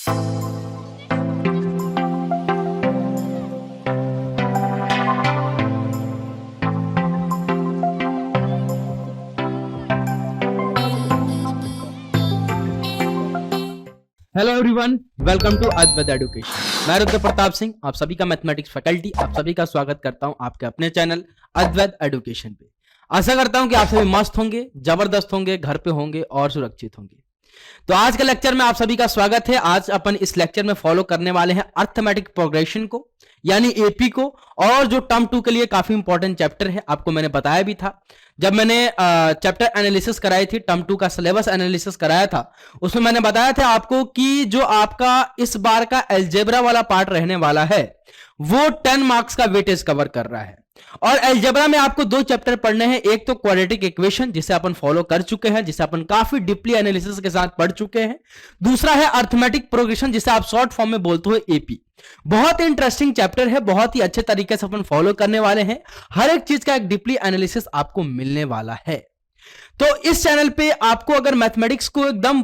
Hello everyone, welcome to Advait education. मैं रुद्र प्रताप सिंह आप सभी का मैथमेटिक्स फैकल्टी आप सभी का स्वागत करता हूं आपके अपने चैनल अद्वैत एजुकेशन पे। आशा करता हूं कि आप सभी मस्त होंगे, जबरदस्त होंगे, घर पे होंगे और सुरक्षित होंगे। तो आज के लेक्चर में आप सभी का स्वागत है। आज अपन इस लेक्चर में फॉलो करने वाले हैं अर्थमेटिक प्रोग्रेशन को, यानी एपी को, और जो टर्म 2 के लिए काफी इंपॉर्टेंट चैप्टर है। आपको मैंने बताया भी था जब मैंने चैप्टर एनालिसिस कराई थी, टर्म 2 का सिलेबस एनालिसिस कराया था, उसमें मैंने बताया था आपको कि जो आपका इस बार का अलजेब्रा वाला पार्ट रहने वाला है वो 10 मार्क्स का वेटेज कवर कर रहा है। और अलजेब्रा में आपको दो चैप्टर पढ़ने हैं, एक तो क्वाड्रेटिक इक्वेशन जिसे अपन फॉलो कर चुके हैं, जिसे अपन काफी डीपली एनालिसिस के साथ पढ़ चुके हैं। दूसरा है अर्थमेटिक प्रोग्रेशन जिसे आप शॉर्ट फॉर्म में बोलते हो एपी। बहुत ही इंटरेस्टिंग चैप्टर है, बहुत ही अच्छे तरीके से अपन फॉलो करने वाले हैं। हर एक चीज का एक डीपली एनालिसिस आपको मिलने वाला है। तो इस चैनल पे आपको अगर मैथमेटिक्स को एकदम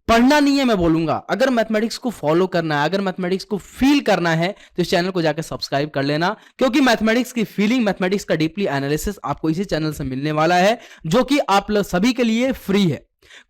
पढ़ना नहीं है, मैं बोलूंगा, अगर मैथमेटिक्स को फॉलो करना है, अगर मैथमेटिक्स को फील करना है तो इस चैनल को जाकर सब्सक्राइब कर लेना, क्योंकि मैथमेटिक्स की फीलिंग, मैथमेटिक्स का डीपली एनालिसिस आपको इसी चैनल से मिलने वाला है, जो कि आप लोग सभी के लिए फ्री है।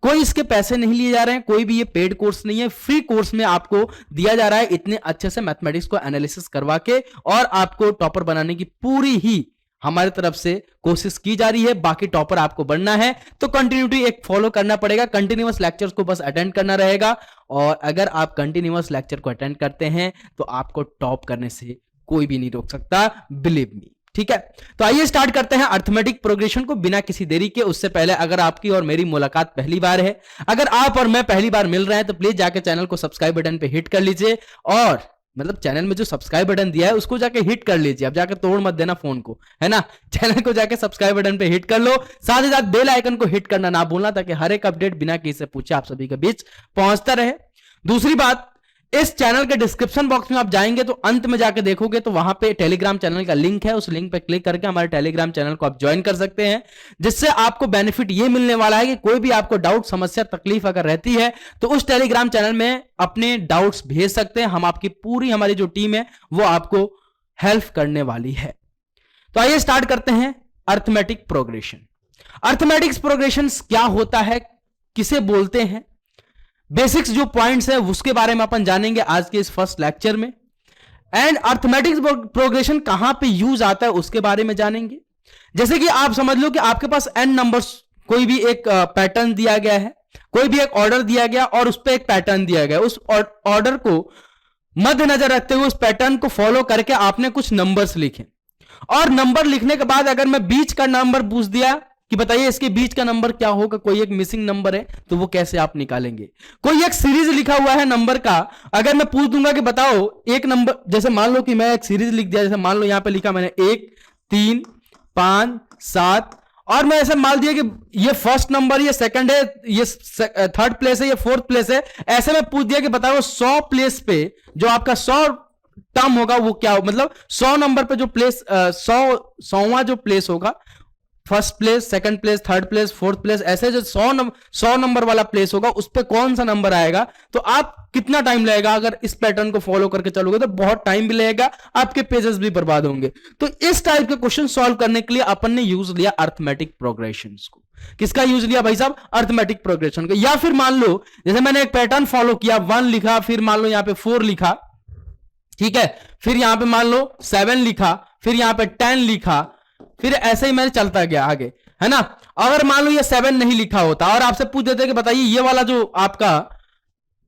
कोई इसके पैसे नहीं लिए जा रहे हैं, कोई भी ये पेड कोर्स नहीं है, फ्री कोर्स में आपको दिया जा रहा है इतने अच्छे से मैथमेटिक्स को एनालिसिस करवा के, और आपको टॉपर बनाने की पूरी ही हमारी तरफ से कोशिश की जा रही है। बाकी टॉपर आपको बनना है तो कंटिन्यूटी एक फॉलो करना पड़ेगा, कंटिन्यूअस लेक्चर्स को बस अटेंड करना रहेगा। और अगर आप कंटिन्यूअस लेक्चर को अटेंड करते हैं तो आपको टॉप करने से कोई भी नहीं रोक सकता, बिलीव मी। ठीक है, तो आइए स्टार्ट करते हैं अर्थमेटिक प्रोग्रेशन को बिना किसी देरी के। उससे पहले अगर आपकी और मेरी मुलाकात पहली बार है, अगर आप और मैं पहली बार मिल रहे हैं, तो प्लीज जाके चैनल को सब्सक्राइब बटन पे हिट कर लीजिए, और मतलब चैनल में जो सब्सक्राइब बटन दिया है उसको जाके हिट कर लीजिए। अब जाके तोड़ मत देना फोन को, है ना। चैनल को जाके सब्सक्राइब बटन पे हिट कर लो, साथ ही साथ बेल आइकन को हिट करना ना भूलना, ताकि हर एक अपडेट बिना किसी से पूछे आप सभी के बीच पहुंचता रहे। दूसरी बात, इस चैनल के डिस्क्रिप्शन बॉक्स में आप जाएंगे तो अंत में जाके देखोगे तो वहां पे टेलीग्राम चैनल का लिंक है, उस लिंक पे क्लिक करके हमारे टेलीग्राम चैनल को आप ज्वाइन कर सकते हैं, जिससे आपको बेनिफिट ये मिलने वाला है कि कोई भी आपको डाउट, समस्या, तकलीफ अगर रहती है तो उस टेलीग्राम चैनल में अपने डाउट्स भेज सकते हैं। हम आपकी पूरी, हमारी जो टीम है वो आपको हेल्प करने वाली है। तो आइए स्टार्ट करते हैं अर्थमेटिक प्रोग्रेशन। अर्थमेटिक्स प्रोग्रेशन क्या होता है, किसे बोलते हैं, बेसिक्स जो पॉइंट्स है उसके बारे में अपन जानेंगे आज के इस फर्स्ट लेक्चर में। एंड अर्थमेटिक्स प्रोग्रेशन कहां पे यूज आता है उसके बारे में जानेंगे। जैसे कि आप समझ लो कि आपके पास n नंबर्स, कोई भी एक पैटर्न दिया गया है, कोई भी एक ऑर्डर दिया गया और उस पर एक पैटर्न दिया गया, उस ऑर्डर को मद्देनजर रखते हुए, उस पैटर्न को फॉलो करके आपने कुछ नंबर्स लिखे, और नंबर लिखने के बाद अगर मैं बीच का नंबर पूछ दिया कि बताइए इसके बीच का नंबर क्या होगा, कोई एक मिसिंग नंबर है, तो वो कैसे आप निकालेंगे। कोई एक सीरीज लिखा हुआ है नंबर का, अगर मैं पूछ दूंगा कि बताओ एक नंबर, जैसे मान लो कि मैं एक सीरीज लिख दिया, जैसे मान लो यहां पे लिखा मैंने 1, 3, 5, 7, और मैं ऐसे मान दिया कि ये फर्स्ट नंबर, ये सेकंड है, ये थर्ड प्लेस है, ये फोर्थ प्लेस है, ऐसे में पूछ दिया कि बताओ 100 प्लेस पे जो आपका 100 टर्म होगा वो क्या हो, मतलब 100 नंबर पे जो प्लेस, 100वां जो प्लेस होगा, first place, second place, third place, fourth place, ऐसे जो 100 नंबर वाला प्लेस होगा उस पे कौन सा नंबर आएगा, तो आप कितना टाइम लगेगा। अगर इस पैटर्न को फॉलो करके चलोगे तो बहुत टाइम भी लगेगा, आपके पेजेस भी बर्बाद होंगे। तो इस टाइप के क्वेश्चन सॉल्व करने के लिए अपन ने यूज लिया अर्थमेटिक प्रोग्रेशंस को। किसका यूज लिया भाई साहब, अर्थमेटिक प्रोग्रेशन को। या फिर मान लो जैसे मैंने एक पैटर्न फॉलो किया, 1 लिखा, फिर मान लो यहां पे 4 लिखा, ठीक है, फिर यहां पे मान लो 7 लिखा, फिर यहां पे 10 लिखा, फिर ऐसे ही मैंने चलता गया आगे, है ना। अगर मान लो ये 7 नहीं लिखा होता और आपसे पूछ देते कि बताइए ये वाला जो आपका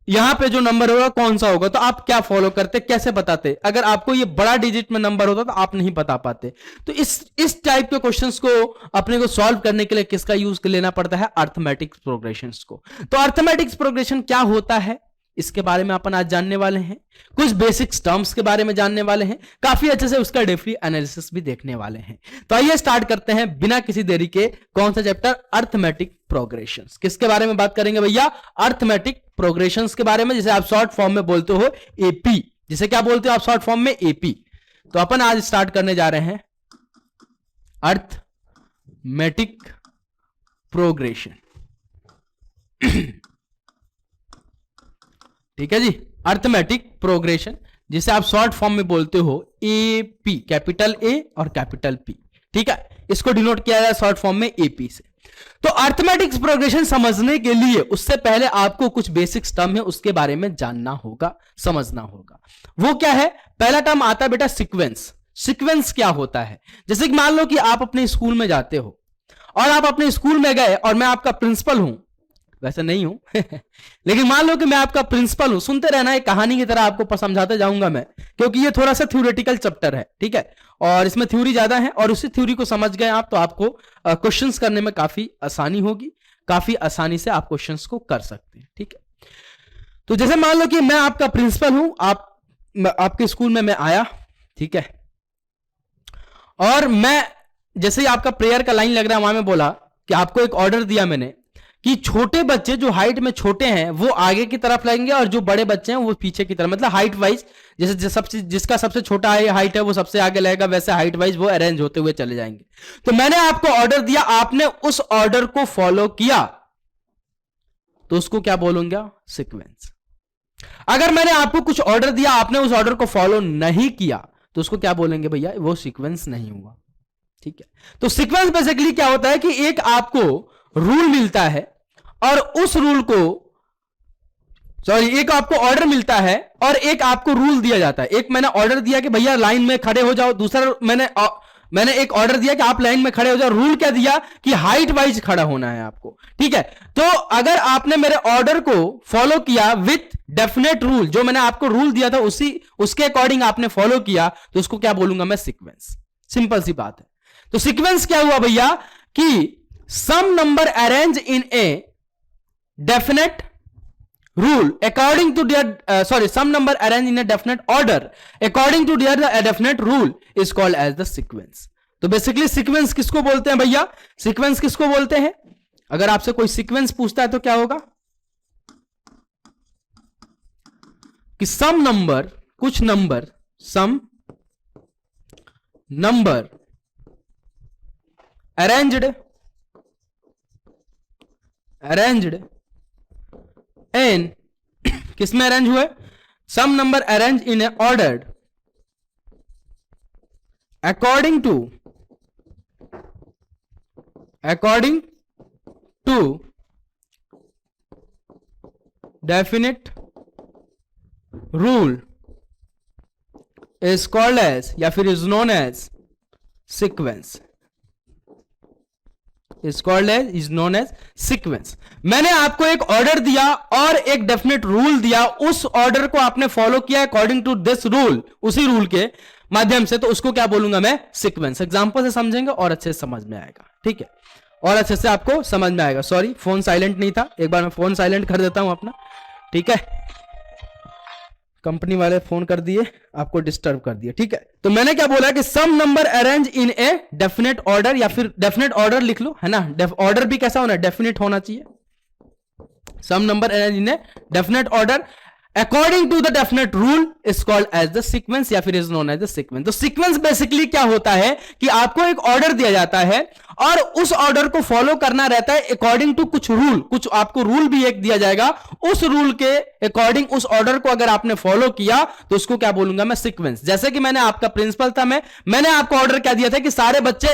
यहां पे जो नंबर होगा कौन सा होगा, तो आप क्या फॉलो करते, कैसे बताते। अगर आपको ये बड़ा डिजिट में नंबर होता तो आप नहीं बता पाते। तो इस टाइप के क्वेश्चंस को अपने को सॉल्व करने के लिए किसका यूज लेना पड़ता है, अर्थमेटिक प्रोग्रेशंस को। तो अर्थमेटिक्स प्रोग्रेशन क्या होता है इसके बारे में अपन आज जानने वाले हैं, कुछ बेसिक्स टर्म्स के बारे में जानने वाले हैं, काफी अच्छे से उसका डीपली एनालिसिस भी देखने वाले हैं। तो आइए स्टार्ट करते हैं बिना किसी देरी के। कौन सा चैप्टर, अर्थमेटिक प्रोग्रेशंस। किसके बारे में बात करेंगे भैया, अर्थमेटिक प्रोग्रेशंस के बारे में, जिसे आप शॉर्ट फॉर्म में बोलते हो एपी। जिसे क्या बोलते हो आप शॉर्ट फॉर्म में, एपी। तो अपन आज स्टार्ट करने जा रहे हैं अर्थमेटिक प्रोग्रेशन। ठीक है जी, अर्थमेटिक प्रोग्रेशन, जिसे आप शॉर्ट फॉर्म में बोलते हो एपी, कैपिटल ए और कैपिटल पी, ठीक है, इसको डिनोट किया जाए शॉर्ट फॉर्म में एपी से। तो अर्थमेटिक्स प्रोग्रेशन समझने के लिए उससे पहले आपको कुछ बेसिक टर्म है उसके बारे में जानना होगा, समझना होगा। वो क्या है? पहला टर्म आता है बेटा सीक्वेंस। सीक्वेंस क्या होता है? जैसे कि मान लो कि आप अपने स्कूल में जाते हो और आप अपने स्कूल में गए और मैं आपका प्रिंसिपल हूं, वैसे नहीं हूं लेकिन मान लो कि मैं आपका प्रिंसिपल हूं। सुनते रहना, एक कहानी की तरह आपको समझाते जाऊंगा मैं, क्योंकि ये थोड़ा सा थ्योरेटिकल चैप्टर है, ठीक है, और इसमें थ्योरी ज्यादा है, और उसी थ्योरी को समझ गए आप तो आपको क्वेश्चंस करने में काफी आसानी होगी, काफी आसानी से आप क्वेश्चंस को कर सकते हैं, ठीक है। तो जैसे मान लो कि मैं आपका प्रिंसिपल हूं, आपके स्कूल में मैं आया, ठीक है, और मैं जैसे ही आपका प्रेयर का लाइन लग रहा है वहां में बोला कि आपको एक ऑर्डर दिया मैंने कि छोटे बच्चे जो हाइट में छोटे हैं वो आगे की तरफ लगेंगे और जो बड़े बच्चे हैं वो पीछे की तरफ, मतलब हाइट वाइज, जैसे जिसका सबसे छोटा हाइट है वो सबसे आगे लगेगा, वैसे हाइट वाइज वो अरेंज होते हुए चले जाएंगे। तो मैंने आपको ऑर्डर दिया, आपने उस ऑर्डर को फॉलो किया, तो उसको क्या बोलूंगा? सीक्वेंस। अगर मैंने आपको कुछ ऑर्डर दिया, आपने उस ऑर्डर को फॉलो नहीं किया, तो उसको क्या बोलेंगे भैया? वो सीक्वेंस नहीं हुआ, ठीक है। तो सीक्वेंस बेसिकली क्या होता है कि एक आपको रूल मिलता है और उस रूल को, एक आपको ऑर्डर मिलता है और एक आपको रूल दिया जाता है। एक मैंने ऑर्डर दिया कि भैया लाइन में खड़े हो जाओ, दूसरा मैंने एक ऑर्डर दिया कि आप लाइन में खड़े हो जाओ, रूल क्या दिया कि हाइट वाइज खड़ा होना है आपको, ठीक है। तो अगर आपने मेरे ऑर्डर को फॉलो किया विथ डेफिनेट रूल, जो मैंने आपको रूल दिया था उसके अकॉर्डिंग आपने फॉलो किया, तो उसको क्या बोलूंगा मैं? सीक्वेंस। सिंपल सी बात है। तो सीक्वेंस क्या हुआ भैया कि some number arranged in a definite rule according to their some number arranged in a definite order according to their definite rule is called as the sequence। तो बेसिकली सीक्वेंस किसको बोलते हैं भैया? सीक्वेंस किसको बोलते हैं? अगर आपसे कोई सीक्वेंस पूछता है तो क्या होगा कि सम नंबर, कुछ नंबर, सम नंबर अरेंज्ड इन, किसमें अरेंज हुए? Some number arrange in a ordered according to definite rule is called as, या फिर is known as sequence. Is called as, is known as sequence. मैंने आपको एक order दिया और एक डेफिनेट रूल दिया, उस ऑर्डर को आपने फॉलो किया अकॉर्डिंग टू दिस रूल, उसी रूल के माध्यम से, तो उसको क्या बोलूंगा मैं? सीक्वेंस। एग्जांपल से समझेंगे और अच्छे से समझ में आएगा, ठीक है, और अच्छे से आपको समझ में आएगा। सॉरी, फोन साइलेंट नहीं था, एक बार मैं फोन साइलेंट कर देता हूं अपना, ठीक है, कंपनी वाले फोन कर दिए, आपको डिस्टर्ब कर दिया, ठीक है। तो मैंने क्या बोला कि some number arrange in a definite order, या फिर डेफिनेट ऑर्डर लिख लो, है ना। ऑर्डर भी कैसा होना है? डेफिनेट होना चाहिए। Some number arrange in a definite order according to the definite rule is called as the sequence, या फिर is known as the sequence. तो सीक्वेंस बेसिकली क्या होता है कि आपको एक ऑर्डर दिया जाता है और उस ऑर्डर को फॉलो करना रहता है अकॉर्डिंग टू कुछ रूल, कुछ आपको रूल भी एक दिया जाएगा, उस रूल के अकॉर्डिंग उस ऑर्डर को अगर आपने फॉलो किया तो उसको क्या बोलूंगा मैं? सीक्वेंस। जैसे कि मैंने आपका प्रिंसिपल था, मैंने आपको ऑर्डर क्या दिया था कि सारे बच्चे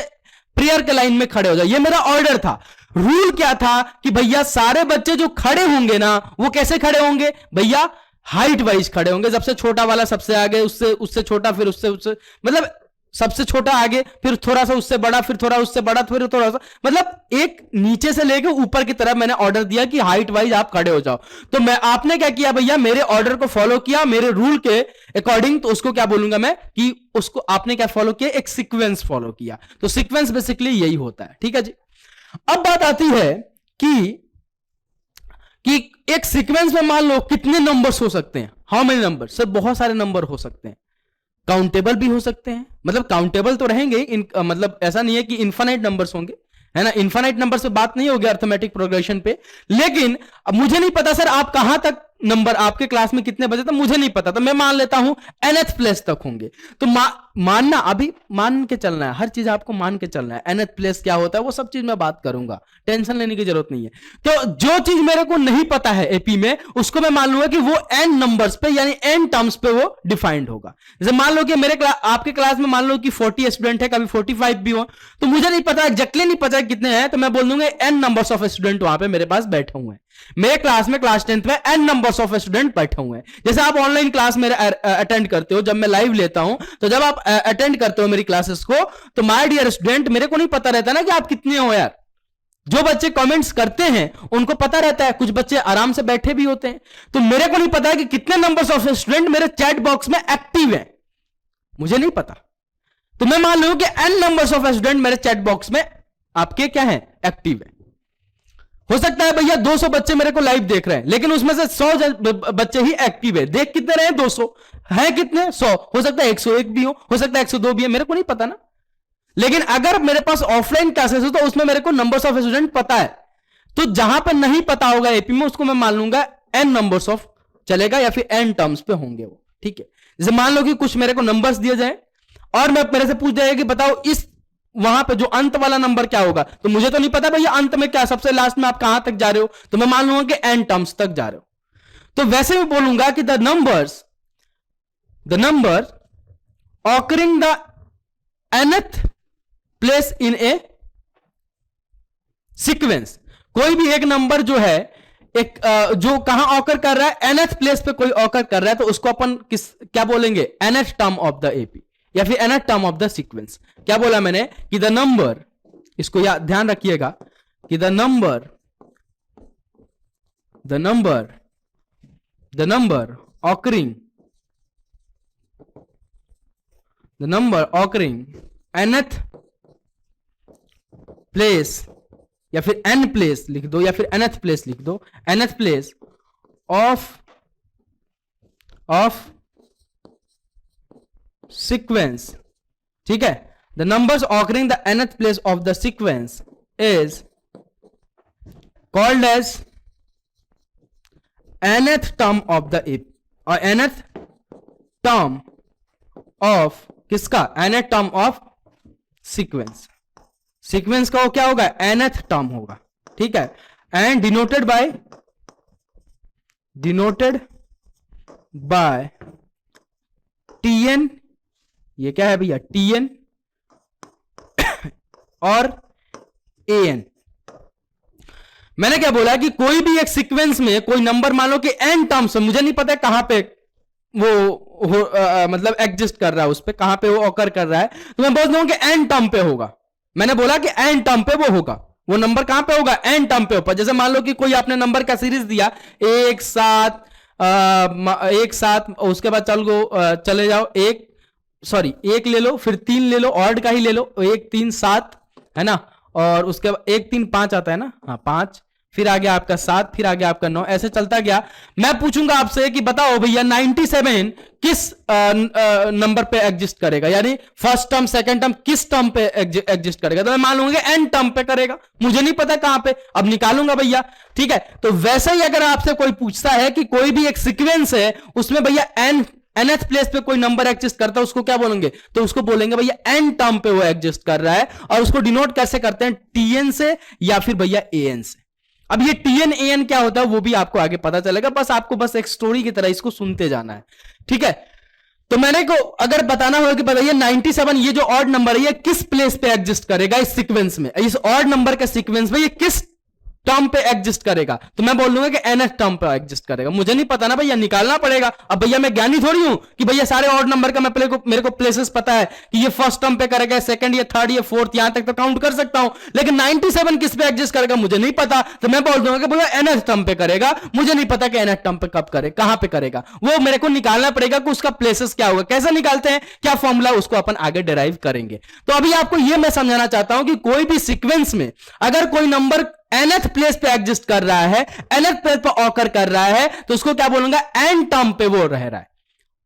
प्रेयर के लाइन में खड़े हो जाओ, ये मेरा ऑर्डर था। रूल क्या था कि भैया सारे बच्चे जो खड़े होंगे ना, वो कैसे खड़े होंगे भैया? हाइट वाइज खड़े होंगे, सबसे छोटा वाला सबसे आगे, उससे छोटा, फिर उससे मतलब सबसे छोटा आगे, फिर थोड़ा सा उससे बड़ा, फिर थोड़ा उससे बड़ा, फिर थोड़ा सा, मतलब एक नीचे से लेकर ऊपर की तरफ मैंने ऑर्डर दिया कि हाइट वाइज आप खड़े हो जाओ। तो आपने क्या किया भैया? मेरे ऑर्डर को फॉलो किया मेरे रूल के अकॉर्डिंग, तो उसको क्या बोलूंगा मैं कि उसको आपने क्या फॉलो किया? एक सीक्वेंस फॉलो किया। तो सीक्वेंस बेसिकली यही होता है, ठीक है जी। अब बात आती है कि एक सीक्वेंस में मान लो कितने नंबर्स हो सकते हैं? How many number? सर बहुत सारे नंबर हो सकते हैं, काउंटेबल भी हो सकते हैं, मतलब काउंटेबल तो रहेंगे, मतलब ऐसा नहीं है कि इनफाइनाइट नंबर्स होंगे, है ना। इनफाइनाइट नंबर से बात नहीं होगी अर्थमेटिक प्रोग्रेशन पे, लेकिन अब मुझे नहीं पता सर आप कहां तक नंबर आपके क्लास में कितने बजे तक मुझे नहीं पता, तो मैं मान लेता हूं nth प्लेस तक होंगे। तो मानना, अभी मान के चलना है, हर चीज आपको मान के चलना है। nth प्लेस क्या होता है वो सब चीज मैं बात करूंगा, टेंशन लेने की जरूरत नहीं है। तो जो चीज मेरे को नहीं पता है एपी में, उसको मैं मान लूंगा कि वो n नंबर्स पे यानी n टर्म्स पे वो डिफाइंड होगा। जैसे मान लो कि आपके क्लास में मान लो कि 40 स्टूडेंट है, कभी 45 भी हो, तो मुझे नहीं पता, एग्जैक्टली नहीं पता कितने हैं, तो मैं बोल दूंगा n नंबर्स ऑफ स्टूडेंट वहां पे मेरे पास बैठे हुए हैं। मेरे क्लास में क्लास 10th में n नंबर्स ऑफ स्टूडेंट बैठे हुए हैं। जैसे आप ऑनलाइन क्लास मेरे अटेंड करते हो, जब मैं लाइव लेता हूं, तो जब आप अटेंड करते हो मेरी क्लासेस को, तो माय डियर स्टूडेंट, मेरे को नहीं पता रहता ना कि आप कितने हो यार। जो बच्चे कमेंट्स करते हैं उनको पता रहता है, कुछ बच्चे आराम से बैठे भी होते हैं, तो मेरे को नहीं पता है कि कितने नंबर्स ऑफ स्टूडेंट मेरे चैट बॉक्स में एक्टिव है, मुझे नहीं पता। तो मैं मान लूं कि n नंबर्स ऑफ स्टूडेंट मेरे चैट बॉक्स में आपके क्या है, एक्टिव है। हो सकता है भैया 200 बच्चे मेरे को लाइव देख रहे हैं, लेकिन उसमें से 100 बच्चे ही एक्टिव है। देख कितने रहे, 200 है, कितने 100, हो सकता है 101 भी हो सकता है 102 भी है, मेरे को नहीं पता ना। लेकिन अगर मेरे पास ऑफलाइन क्लासेस हो तो उसमें मेरे को नंबर्स ऑफ स्टूडेंट पता है। तो जहां पर नहीं पता होगा एपी में, उसको मैं मान लूंगा n नंबर्स ऑफ चलेगा, या फिर n टर्म्स पे होंगे वो, ठीक है। जैसे मान लो कि कुछ मेरे को नंबर्स दिए जाए और मैं मेरे से पूछ जाएगा कि बताओ इस वहां पे जो अंत वाला नंबर क्या होगा, तो मुझे तो नहीं पता भैया अंत में क्या, सबसे लास्ट में आप कहां तक जा रहे हो, तो मैं मान लूंगा कि n टर्म्स तक जा रहे हो। तो वैसे मैं बोलूंगा कि the number occurring the nth place in A sequence, कोई भी एक नंबर जो है, एक जो कहां ऑकर कर रहा है, nth प्लेस पे कोई ऑकर कर रहा है, तो उसको अपन क्या बोलेंगे, nth term of the AP या फिर nth term of the sequence. क्या बोला मैंने कि द नंबर, इसको ध्यान रखिएगा कि the number occurring nth place या फिर n प्लेस लिख दो, या फिर nth प्लेस लिख दो, nth प्लेस ऑफ सीक्वेंस, ठीक है। The numbers occurring the nth place of the sequence is called as nth term of the AP, और nth टर्म ऑफ किसका, nth term of sequence. Sequence का वो क्या होगा, nth टर्म होगा, ठीक है। एंड डिनोटेड बाय tn, ये क्या है भैया, tn और an। मैंने क्या बोला कि कोई भी एक सीक्वेंस में कोई नंबर मान लो कि n टर्म्स, मुझे नहीं पता कहां पे वो मतलब एग्जिस्ट कर रहा है, उस पे कहां पे वो ऑकर कर रहा है, तो मैं बोल दूंगा कि n टर्म पे होगा। मैंने बोला कि n टर्म पे वो होगा, वो नंबर कहां पे होगा, n टर्म पे ऊपर। जैसे मान लो कि कोई आपने नंबर का सीरीज दिया 1 7 1 7, उसके बाद चले जाओ 1 ले लो, फिर 3 ले लो, ऑड का ही ले लो, 1 3 7 है ना, और उसके बाद 1 3 5 आता है ना, हाँ 5, फिर आ गया आपका 7, फिर आ गया आपका 9, ऐसे चलता गया। मैं पूछूंगा आपसे कि बताओ भैया 97 किस नंबर पे एग्जिस्ट करेगा, यानी फर्स्ट टर्म सेकंड टर्म किस टर्म पे एग्जिस्ट करेगा, तो मैं मान लूंगा n टर्म पे करेगा, मुझे नहीं पता कहां पे, अब निकालूंगा भैया, ठीक है। तो वैसे ही अगर आपसे कोई पूछता है कि कोई भी एक सीक्वेंस है, उसमें भैया nth प्लेस पे कोई नंबर एग्जिस्ट करता है, उसको क्या बोलेंगे, तो उसको बोलेंगे भैया n टर्म पे वो एग्जिस्ट कर रहा है, और उसको डिनोट कैसे करते हैं, tn से या फिर भैया an से। अब ये tn an क्या होता है वो भी आपको आगे पता चलेगा, बस आपको बस एक स्टोरी की तरह इसको सुनते जाना है, ठीक है। तो मैंने को अगर बताना होगा कि बताइए 97 ये जो ऑड नंबर है ये किस प्लेस पे एग्जिस्ट करेगा इस सीक्वेंस में, इस ऑड नंबर के सीक्वेंस में ये किस टर्म पे एग्जिस्ट करेगा, तो मैं बोल दूंगा कि nth टर्म पे एग्जिस्ट करेगा। मुझे नहीं पता ना भैया, निकालना पड़ेगा। अब भैया मैं ज्ञानी थोड़ी हूं कि भैया सारे ऑड नंबर का मेरे को प्लेसेस पता है कि ये फर्स्ट टर्म पे करेगा, सेकंड या थर्ड या फोर्थ, यहां तक तो काउंट कर सकता हूं, लेकिन 97 किस पे एग्जिस्ट करेगा मुझे नहीं पता, तो मैं बोल दूंगा कि भैया nth टर्म पे करेगा। मुझे नहीं पता कि nth टर्म पे कब करे, कहां पे करेगा, वो मेरे को निकालना पड़ेगा कि उसका प्लेसेस क्या होगा। कैसे निकालते हैं, क्या फॉर्मूला, उसको अपन आगे डिराइव करेंगे। तो अभी आपको यह मैं समझाना चाहता हूं कि कोई भी सीक्वेंस में अगर कोई नंबर nth प्लेस पे एग्जिस्ट कर रहा है, nth प्लेस पे ऑकर कर रहा है, तो उसको क्या बोलूंगा, n टर्म पे वो रह रहा है,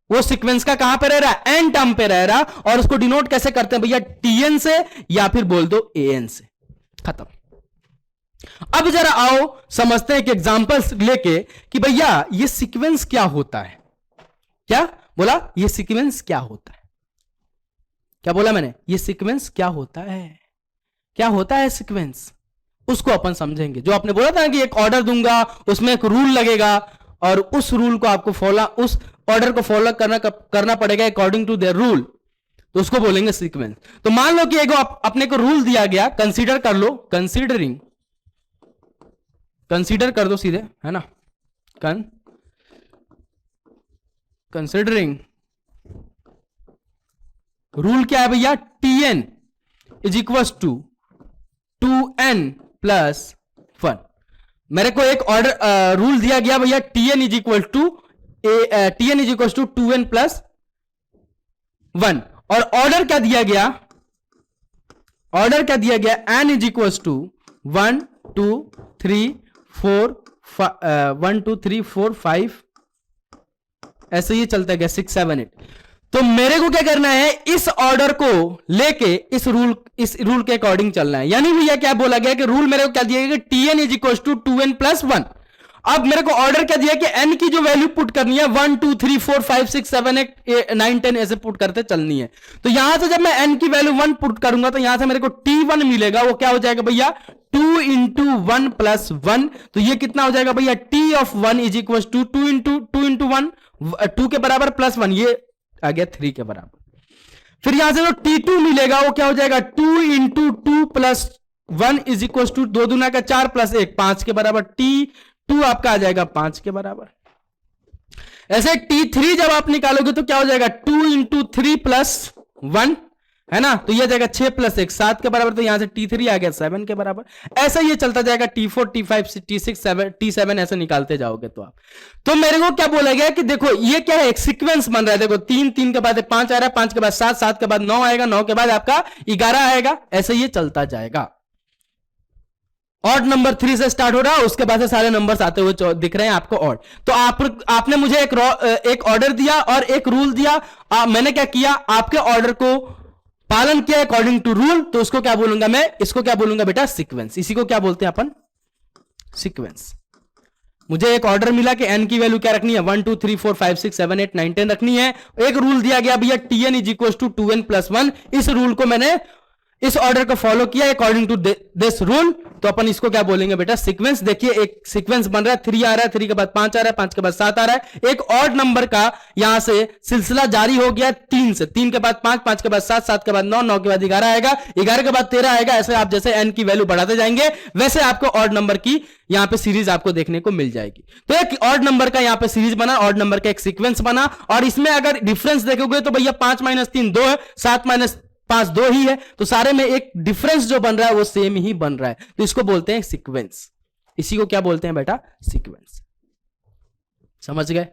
वो सीक्वेंस का कहां पे रह रहा है, n टर्म पे रह रहा, और उसको डिनोट कैसे करते हैं भैया, tn से या फिर बोल दो an से, खत्म। अब जरा आओ समझते हैं एक एग्जांपल्स लेके कि भैया ये सीक्वेंस क्या होता है। क्या बोला? ये सीक्वेंस क्या होता है? क्या बोला मैंने? ये सीक्वेंस क्या होता है? क्या होता है सीक्वेंस? उसको अपन समझेंगे। जो आपने बोला था कि एक ऑर्डर दूंगा, उसमें एक रूल लगेगा और उस रूल को आपको फॉलो, उस ऑर्डर को फॉलो करना पड़ेगा अकॉर्डिंग टू देयर रूल, तो उसको बोलेंगे सीक्वेंस। तो मान लो कि एक अपने को रूल दिया गया, कंसीडर कर लो, कंसीडर कर दो सीधे, है ना, कंसीडरिंग रूल क्या है भैया? Tn is equal to 2n+1। मेरे को एक ऑर्डर रूल दिया गया भैया, Tn is equal to 2n+1, और ऑर्डर क्या दिया गया? ऑर्डर क्या दिया गया? n इज इक्वल टू 1 2 3 4 1 2 3 4 5, ऐसे ही चलता गया 6 7 8। तो मेरे को क्या करना है? इस ऑर्डर को लेके इस रूल के अकॉर्डिंग चलना है। यानी भैया क्या बोला गया कि रूल मेरे को क्या दिया गया कि Tn is equal to 2n+1। अब मेरे को ऑर्डर क्या दिया कि n की जो वैल्यू पुट करनी है 1 2 3 4 5 6 7 8 9 10 ऐसे पुट करते चलनी है। तो यहां से जब मैं n की वैल्यू 1 पुट करूंगा तो यहां से मेरे को T1 मिलेगा, वो क्या हो जाएगा भैया? 2 इंटू 1 प्लस 1। तो ये कितना हो जाएगा भैया? T of 1 is equal to 2 into 1, 2 के बराबर प्लस 1, ये आ गया 3 के बराबर। फिर यहां से जो T2 मिलेगा वो क्या हो जाएगा? 2 into 2 plus 1 is equal to 2 दूना का 4 प्लस 1 5 के बराबर। T2 आपका आ जाएगा 5 के बराबर। ऐसे T3 जब आप निकालोगे तो क्या हो जाएगा? 2 इंटू 3 प्लस 1, है ना, तो ये जाएगा 6 प्लस 1 7 के बराबर। तो यहां से T3 आ गया 7 के बराबर। ऐसा ये चलता जाएगा T4 T5 T6 T7 ऐसे निकालते जाओगे तो आप। तो मेरे को क्या बोला गया कि देखो ये क्या है? एक सीक्वेंस बन रहा है। देखो 3 3 के बाद 5 आ रहा है, 5 के बाद 7 7 के बाद 9 आएगा, 9 के बाद आपका 11 आएगा, ऐसे ये चलता जाएगा। ऑड नंबर 3 से स्टार्ट हो रहा है, उसके बाद से सारे नंबर्स आते हुए दिख रहे हैं आपको ऑड। तो आपने मुझे एक ऑर्डर दिया और एक रूल दिया। मैंने क्या किया? आपके ऑर्डर को पालन किया अकॉर्डिंग टू रूल, तो उसको क्या बोलूंगा मैं? इसको क्या बोलूंगा बेटा? सीक्वेंस। इसी को क्या बोलते हैं अपन? सीक्वेंस। मुझे एक ऑर्डर मिला कि n की वैल्यू क्या रखनी है? 1 2 3 4 5 6 7 8 9 10 रखनी है। एक रूल दिया गया भैया Tn is equal to 2n+1। इस रूल को मैंने, इस ऑर्डर को फॉलो किया अकॉर्डिंग टू दिस रूल, तो अपन इसको क्या बोलेंगे बेटा? सीक्वेंस। देखिए एक सीक्वेंस बन रहा है, 3 आ रहा है, 3 के बाद 5 आ रहा है, 5 के बाद 7 आ रहा है। एक ऑड नंबर का यहां से सिलसिला जारी हो गया 3 से, 3 के बाद 5, 5 के बाद 7, 7 के बाद 9, 9 के बाद 11 आएगा, 11 के बाद 13 आएगा। ऐसे आप जैसे n की वैल्यू बढ़ाते जाएंगे वैसे आपको ऑड नंबर की यहां पे सीरीज आपको देखने को मिल जाएगी। तो एक ऑड नंबर का यहां पे सीरीज बना, ऑड नंबर का एक सीक्वेंस बना, और इसमें अगर डिफरेंस देखोगे तो भैया 5 - 3 2 है, 7 - 5 2 ही है। तो सारे में एक डिफरेंस जो बन रहा है वो सेम ही बन रहा है, तो इसको बोलते हैं सीक्वेंस। इसी को क्या बोलते हैं बेटा? सीक्वेंस। समझ गए?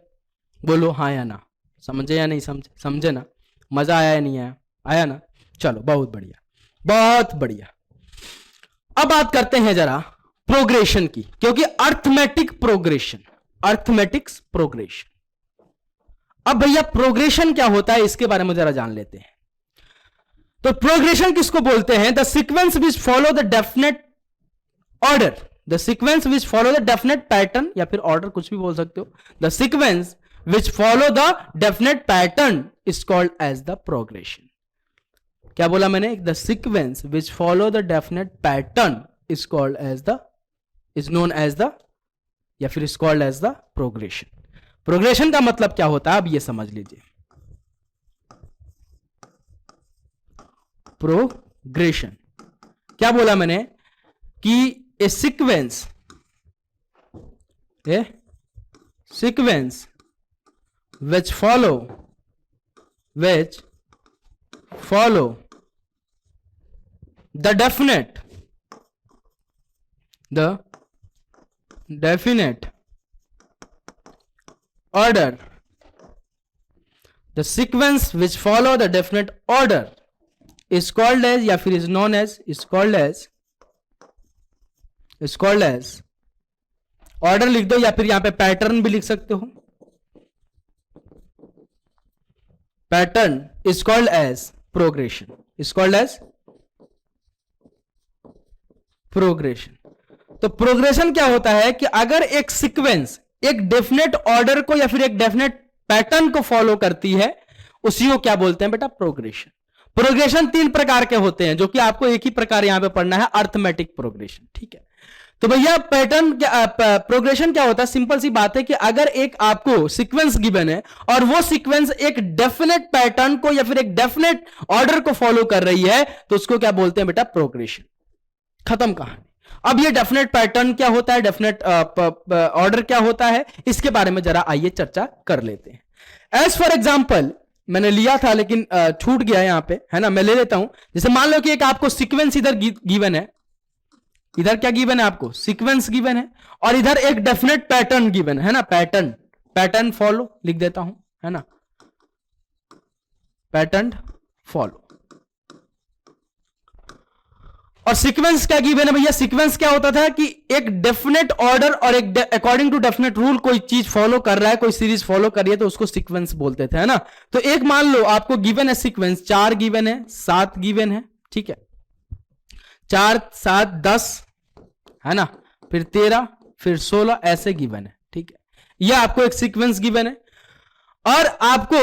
बोलो हाँ या ना। समझे या नहीं समझे? समझे ना? मजा आया या नहीं आया? आया ना? चलो बहुत बढ़िया, बहुत बढ़िया। अब बात करते हैं जरा प्रोग्रेशन की, क्योंकि अर्थमेटिक प्रोग्रेशन, अर्थमेटिक्स प्रोग्रेशन। अब भैया प्रोग्रेशन क्या होता है इसके बारे में जरा जान लेते हैं। तो प्रोग्रेशन किसको बोलते हैं? The sequence which follow the definite order, the sequence which follow the definite pattern, या फिर ऑर्डर कुछ भी बोल सकते हो। The sequence which follow the definite pattern is called as the progression. क्या बोला मैंने? The sequence which follow the definite pattern is called as the, is known as the, या फिर is called as the progression. Progression का मतलब क्या होता है अब ये समझ लीजिए। प्रोग्रेशन क्या बोला मैंने? कि ए sequence which follow the definite order, the sequence which follow the definite order is called as, या फिर is known as, is called as order लिख दो, या फिर यहां पे पैटर्न भी लिख सकते हो। Pattern is called as progression, is called as progression. तो प्रोग्रेशन क्या होता है कि अगर एक सीक्वेंस एक डेफिनेट ऑर्डर को या फिर एक डेफिनेट पैटर्न को फॉलो करती है, उसी को क्या बोलते हैं बेटा? प्रोग्रेशन। प्रोग्रेशन 3 प्रकार के होते हैं, जो कि आपको एक ही प्रकार यहां पे पढ़ना है, अर्थमेटिक प्रोग्रेशन। ठीक है, तो भैया पैटर्न क्या, प्रोग्रेशन क्या होता है? सिंपल सी बात है कि अगर एक आपको सीक्वेंस गिवन है और वो सीक्वेंस एक डेफिनेट पैटर्न को या फिर एक डेफिनेट ऑर्डर को फॉलो कर रही है, तो उसको क्या बोलते हैं बेटा? प्रोग्रेशन। खत्म कहानी। अब ये डेफिनेट पैटर्न क्या होता है, डेफिनेट ऑर्डर क्या होता है, इसके बारे में जरा आइए चर्चा कर लेते हैं। एज फॉर एग्जाम्पल, मैंने लिया था लेकिन छूट गया यहां पे, है ना, मैं ले लेता हूं। जैसे मान लो कि एक आपको सीक्वेंस इधर गिवन है, इधर क्या गिवन है आपको? सीक्वेंस गिवन है, और इधर एक डेफिनेट पैटर्न गिवन है ना, पैटर्न फॉलो लिख देता हूं, है ना, पैटर्न फॉलो। और सीक्वेंस क्या गिवन है भैया? सीक्वेंस क्या होता था कि एक डेफिनेट ऑर्डर और एक अकॉर्डिंग टू डेफिनेट रूल कोई चीज फॉलो कर रहा है, कोई सीरीज फॉलो कर रही है, तो उसको सीक्वेंस बोलते थे, है ना। तो एक मान लो आपको गिवन है सीक्वेंस, 4 गिवन है, 7 गिवन है, ठीक है, 4 7 10, है ना, फिर 13, फिर 16 ऐसे गिवन है। ठीक है, यह आपको एक सीक्वेंस गिवन है, और आपको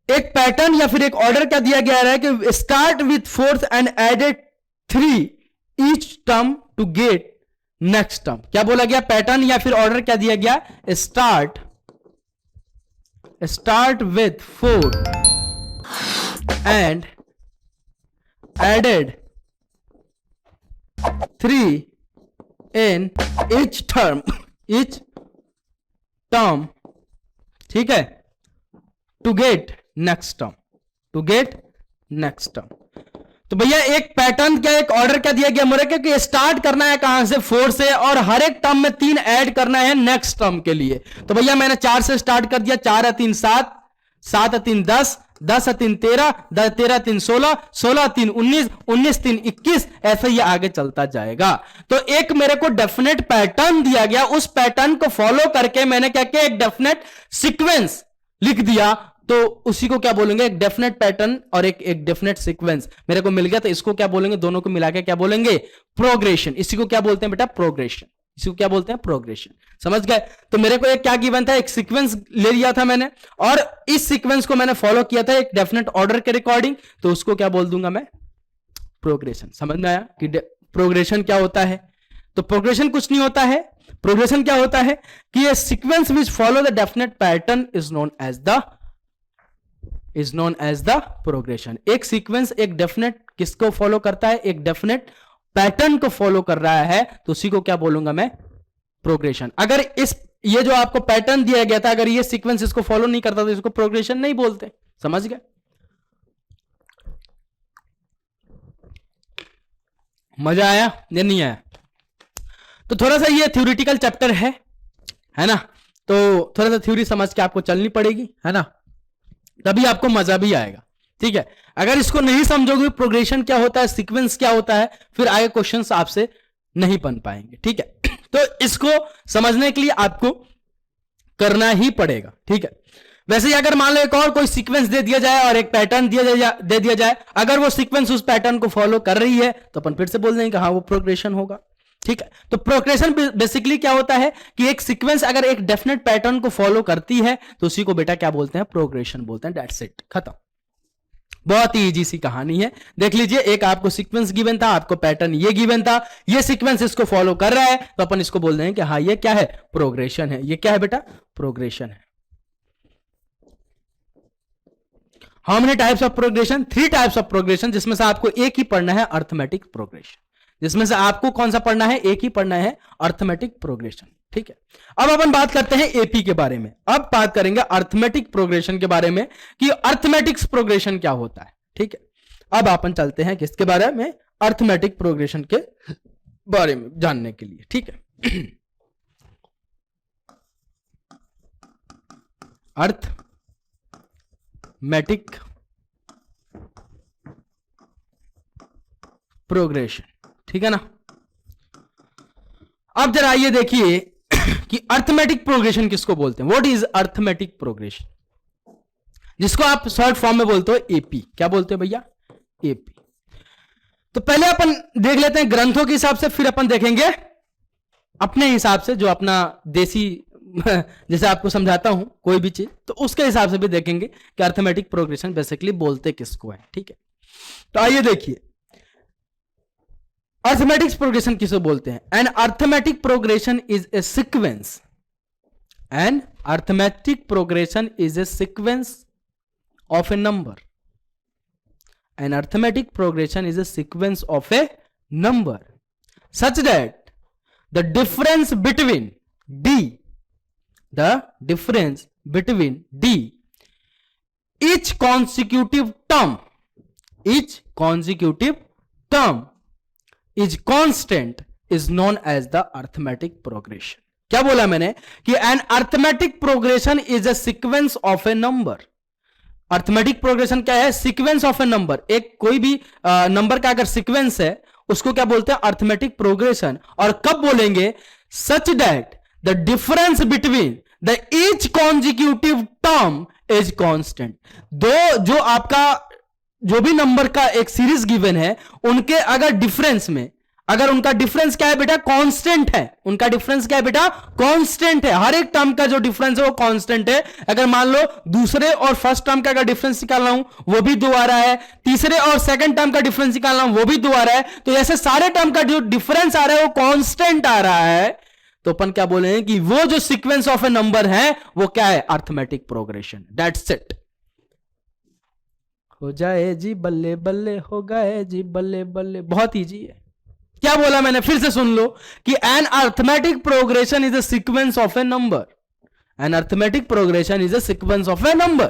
एक पैटर्न या फिर एक ऑर्डर क्या दिया गया है कि start with 4th and added 3 each term to get next term. क्या बोला गया? पैटर्न या फिर ऑर्डर क्या दिया गया? Start with 4 and added 3 in each term, ठीक है, टू गेट नेक्स्ट टर्म। तो भैया एक पैटर्न क्या, एक ऑर्डर क्या दिया गया मेरे कि स्टार्ट करना है कहां से? 4 से, और हर एक टर्म में 3 ऐड करना है नेक्स्ट टर्म के लिए। तो भैया मैंने 4 से स्टार्ट कर दिया, 4 है 3 7, 7 है 3 10, 10 है 3 13, 13 3 16, 16 3 19, 19 3 21, ऐसे ही आगे चलता जाएगा। तो एक मेरे को डेफिनेट पैटर्न दिया गया, उस पैटर्न को फॉलो करके मैंने क्या किया? एक डेफिनेट सीक्वेंस लिख दिया, तो उसी को क्या बोलेंगे? एक डेफिनेट पैटर्न और एक डेफिनेट सीक्वेंस मेरे को मिल गया, तो इसको क्या बोलेंगे? दोनों को मिला के क्या बोलेंगे? प्रोग्रेशन। इसी को क्या बोलते हैं बेटा? प्रोग्रेशन। इसी को क्या बोलते हैं? प्रोग्रेशन। समझ गए? तो मेरे को एक क्या गिवन था? एक सीक्वेंस ले लिया था मैंने, और इस सीक्वेंस को मैंने फॉलो किया था एक डेफिनेट ऑर्डर के रिकॉर्डिंग, तो उसको क्या बोल दूंगा मैं? प्रोग्रेशन। समझ में आया कि प्रोग्रेशन क्या होता है? तो प्रोग्रेशन कुछ नहीं होता है, प्रोग्रेशन क्या होता है कि ये sequence which follow the definite pattern is known as the progression. एक सीक्वेंस एक डेफिनेट किसको फॉलो करता है? एक डेफिनेट पैटर्न को फॉलो कर रहा है, तो उसी को क्या बोलूंगा मैं? प्रोग्रेशन। अगर ये जो आपको पैटर्न दिया गया था, अगर ये सीक्वेंस इसको फॉलो नहीं करता तो इसको प्रोग्रेशन नहीं बोलते। समझ गए? मजा आया या नहीं आया? तो थोड़ा सा ये थ्योरेटिकल चैप्टर है ना, तो थोड़ा सा थ्योरी समझ के आपको चलनी पड़ेगी, है ना, तभी आपको मजा भी आएगा। ठीक है, अगर इसको नहीं समझोगे प्रोग्रेशन क्या होता है, सीक्वेंस क्या होता है, फिर आगे क्वेश्चंस आपसे नहीं बन पाएंगे। ठीक है, तो इसको समझने के लिए आपको करना ही पड़ेगा। ठीक है, वैसे ही अगर मान लो एक और कोई सीक्वेंस दे दिया जाए और एक पैटर्न दे दिया जाए, अगर वो सीक्वेंस उस पैटर्न को फॉलो कर रही है तो अपन फिर से बोल देंगे हाँ वो प्रोग्रेशन होगा। ठीक है, तो प्रोग्रेशन बेसिकली क्या होता है कि एक सीक्वेंस अगर एक डेफिनेट पैटर्न को फॉलो करती है तो उसी को बेटा क्या बोलते हैं? प्रोग्रेशन बोलते हैं। दैट्स इट, खत्म। बहुत ही इजी सी कहानी है। देख लीजिए, एक आपको सीक्वेंस गिवन था, आपको पैटर्न ये गिवन था, ये सीक्वेंस इसको फॉलो कर रहा है, तो अपन इसको बोल देंगे कि हाँ ये क्या है? प्रोग्रेशन है। ये क्या है बेटा? प्रोग्रेशन है। How many types of progression? 3 types of progression, जिसमें से आपको एक ही पढ़ना है, अर्थमेटिक प्रोग्रेशन। जिसमें से आपको कौन सा पढ़ना है? एक ही पढ़ना है, अर्थमेटिक प्रोग्रेशन। ठीक है, अब अपन बात करते हैं एपी के बारे में। अब बात करेंगे अर्थमेटिक प्रोग्रेशन के बारे में कि अर्थमेटिक्स प्रोग्रेशन क्या होता है। ठीक है, अब अपन चलते हैं किसके बारे में? अर्थमेटिक प्रोग्रेशन के बारे में जानने के लिए। ठीक है, अर्थमेटिक प्रोग्रेशन। ठीक है ना, अब जरा ये देखिए कि अर्थमेटिक प्रोग्रेशन किसको बोलते हैं? व्हाट इज अर्थमेटिक प्रोग्रेशन, जिसको आप शॉर्ट फॉर्म में बोलते हो एपी। क्या बोलते हो भैया? एपी। तो पहले अपन देख लेते हैं ग्रंथों के हिसाब से, फिर अपन देखेंगे अपने हिसाब से, जो अपना देसी जैसे आपको समझाता हूं कोई भी चीज, तो उसके हिसाब से भी देखेंगे कि अर्थमेटिक प्रोग्रेशन बेसिकली बोलते किसको है। ठीक है, तो आइए देखिए अर्थमेटिक प्रोग्रेशन किसे बोलते हैं। An arithmetic progression is a sequence, an arithmetic progression is a sequence of a number. An arithmetic progression is a sequence of a number such that the difference between d, each consecutive term is constant is known as the arithmetic progression. क्या बोला मैंने कि an arithmetic progression is a sequence of a number. Arithmetic progression क्या है? Sequence of a number. एक कोई भी number का अगर सीक्वेंस है उसको क्या बोलते हैं? Arithmetic progression. और कब बोलेंगे? सच that the difference between the each consecutive term is constant. दो जो आपका जो भी नंबर का एक सीरीज गिवन है उनके अगर डिफरेंस में, अगर उनका डिफरेंस क्या है बेटा? कांस्टेंट है। उनका डिफरेंस क्या है बेटा? कांस्टेंट है। हर एक टर्म का जो डिफरेंस है वो कांस्टेंट है। अगर मान लो दूसरे और फर्स्ट टर्म का अगर डिफरेंस निकालना हूं वो भी 2 आ रहा है, तीसरे और सेकंड टर्म का डिफरेंस निकालना हूं वो भी 2 आ रहा है, तो ऐसे सारे टर्म का जो डिफरेंस आ रहा है वो कांस्टेंट आ रहा है, तो अपन क्या बोलेंगे कि वो जो सीक्वेंस ऑफ ए नंबर है वो क्या है? Arithmetic progression. That's it. हो जाए जी बल्ले बल्ले, हो गए जी बल्ले बल्ले। बहुत ईजी है। क्या बोला मैंने? फिर से सुन लो कि an arithmetic progression is a sequence of a number. An arithmetic progression is a sequence of a number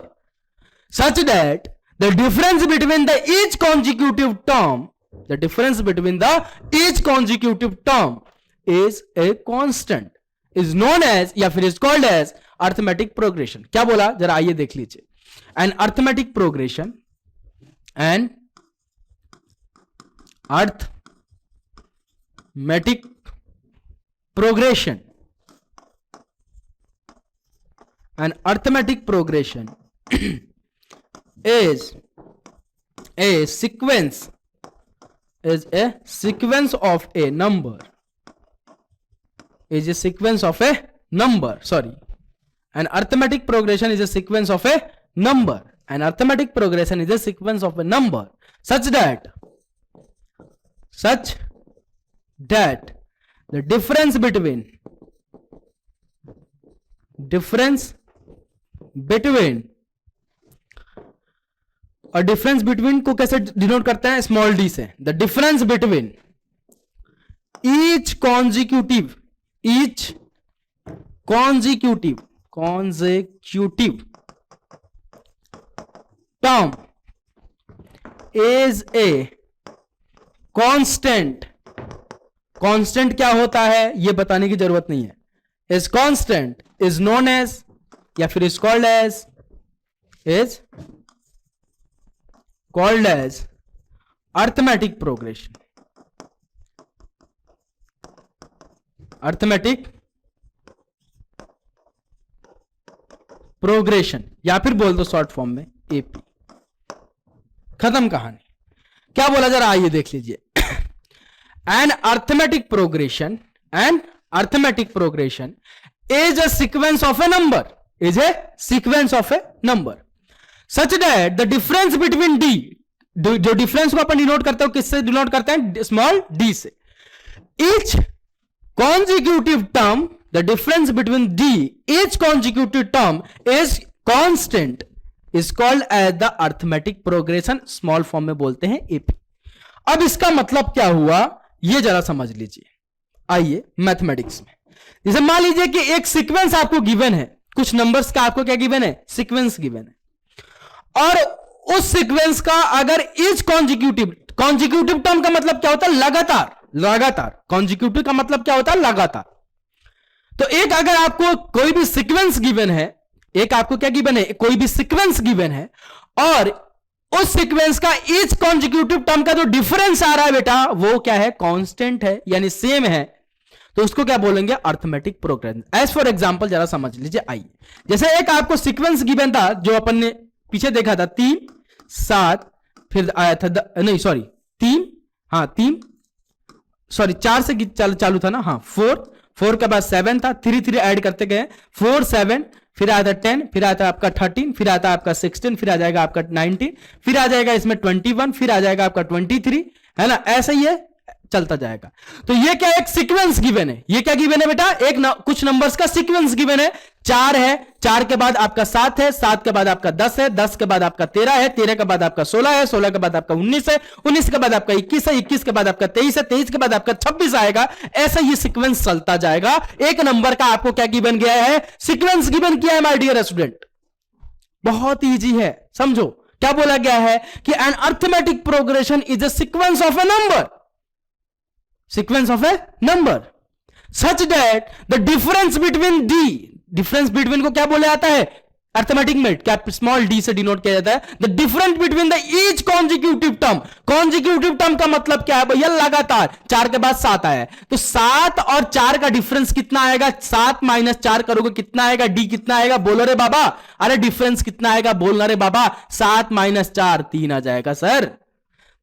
such that the difference between the each consecutive term, the difference between the each consecutive term is a constant is known as, या फिर is called as arithmetic progression. क्या बोला? जरा आइए देख लीजिए। An arithmetic progression, an arithmetic progression, an arithmetic progression is a sequence of a number, is a sequence of a number, sorry, an arithmetic progression is a sequence of a number, an arithmetic progression is a sequence of a number such that the difference between और difference between को कैसे denote करते हैं? Small D से। The difference between each consecutive term is a constant. Constant क्या होता है ये बताने की जरूरत नहीं है। Is constant is known as, या फिर is called as arithmetic progression. Arithmetic progression, या फिर बोल दो शॉर्ट फॉर्म में एपी। खत्म कहानी। क्या बोला? जरा आइए देख लीजिए। An arithmetic progression is a sequence of a number, such that the difference between d, जो डिफरेंस को अपन डिनोट करते हो किससे डिनोट करते हैं? स्मॉल d से। each consecutive term, the difference between d, each consecutive term is constant, is called as the arithmetic progression, small form में बोलते हैं AP। अब इसका मतलब क्या हुआ ये जरा समझ लीजिए। आइए मैथमेटिक्स में, जैसे मान लीजिए कि एक सीक्वेंस आपको गिवन है, कुछ नंबर्स का आपको क्या गिवन है? सीक्वेंस गिवन है, और उस सीक्वेंस का अगर ईच कॉन्जिक्यूटिव टर्म का मतलब क्या होता है? लगातार। कॉन्जिक्यूटिव का मतलब क्या होता है? लगातार। तो एक अगर आपको कोई भी सीक्वेंस गिवन है, एक आपको क्या गिवन है? कोई भी सीक्वेंस गिवन है, और उस सीक्वेंस का ईच कॉन्जिक्यूटिव टर्म का जो डिफरेंस आ रहा है बेटा वो क्या है? कांस्टेंट है, यानी सेम है, तो उसको क्या बोलेंगे? Arithmetic progression. As for example जरा समझ लीजिए। आइए, जैसे एक आपको सीक्वेंस गिवन था जो अपन ने पीछे देखा था, 3 7, फिर आया था 4 से चालू था ना, हाँ 4 4 के बाद 7 था, 3 ऐड करते गए, 4 7, फिर आता है 10, फिर आता है आपका 13, फिर आता है आपका 16, फिर आ जाएगा आपका 19, फिर आ जाएगा इसमें 21, फिर आ जाएगा आपका 23, है ना, ऐसा ही है, चलता जाएगा। तो ये क्या, एक सीक्वेंस गिवन है। ये क्या गिवन है बेटा, कुछ नंबर्स का सीक्वेंस गिवन है। 4 है, 4 के बाद आपका 7 है, 7 के बाद आपका 10 है, 10 के बाद आपका 13 है, 13 के बाद आपका 16 है, 16 के बाद आपका 19 है, 19 के बाद आपका 21 है, 21 के बाद आपका 23 है, 23 के बाद आपका 26 आएगा। ऐसा ये सीक्वेंस चलता जाएगा। एक नंबर का आपको क्या गिवन गया है, सीक्वेंस गिवन किया है माय डियर स्टूडेंट। बहुत ईजी है, समझो क्या बोला गया है कि an arithmetic progression is a sequence of a number, sequence of a number such that the difference between d, difference between को क्या बोला जाता है अर्थमेटिक में, क्या स्मॉल d से डिनोट किया जाता है, the difference between the each consecutive term। consecutive term का मतलब क्या है भैया, लगातार। 4 के बाद 7 आया है, तो 7 और 4 का डिफरेंस कितना आएगा, 7 माइनस 4 करोगे कितना आएगा, d कितना आएगा, बोलो रे बाबा, अरे डिफरेंस कितना आएगा, बोलना रे बाबा, 7 माइनस 4 3 आ जाएगा सर।